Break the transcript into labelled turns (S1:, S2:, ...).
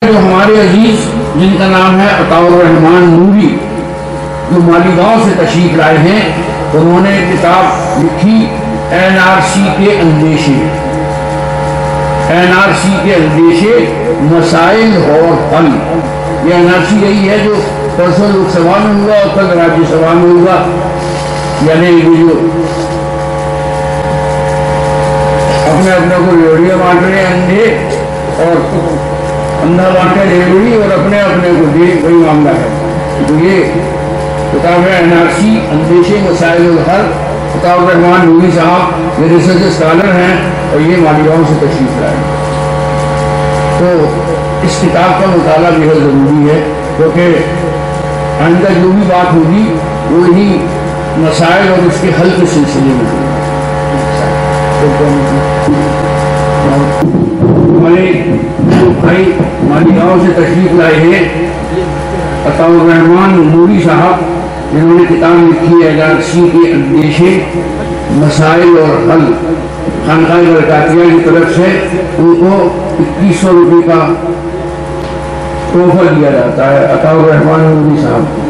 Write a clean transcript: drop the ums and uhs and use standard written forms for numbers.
S1: جو ہمارے عزیز جن کا نام ہے عطاء الرحمان نوری، جو مالیگاؤں سے تشریف لائے ہیں، انہوں نے کتاب لکھی NRC کے اندیشے، NRC کے اندیشے مسائل اور حل۔ یہ NRC یہی ہے جو پرسوں لوک سبھا میں ہوا اور کل راجیہ سبھا میں ہوا، یعنی یہ جو اپنے کو ریوڑیاں بانٹ رہے ہیں اندھے، اور اندھا بانٹے ریوڑی اور اپنے کو دے، وہی معاملہ ہے۔ تو یہ کتاب ہے NRC اندیشے مسائل الحل۔ عطاء الرحمان نوری صاحب یہ ریسرچ اسکالر ہیں اور یہ مالیگاؤں سے تشریف لائے ہیں۔ تو اس کتاب کا مطالعہ بہت ضروری ہے، کیونکہ آئندہ جو بھی بات ہوگی وہ یہی مسائل اور اس کے حل کے سلسلے میں ہوگی۔ ہمارے بھائی مالیگاؤں سے تشریف لائے ہیں عطاء الرحمان نوری صاحب، جنہوں نے کتاب لکھی ہے NRC کے اندیشے مسائل اور حل۔ خانقاہ برکاتیہ کی طرف سے ان کو 2100 روپے کا تحفہ دیا جاتا ہے عطاء الرحمان نوری صاحب۔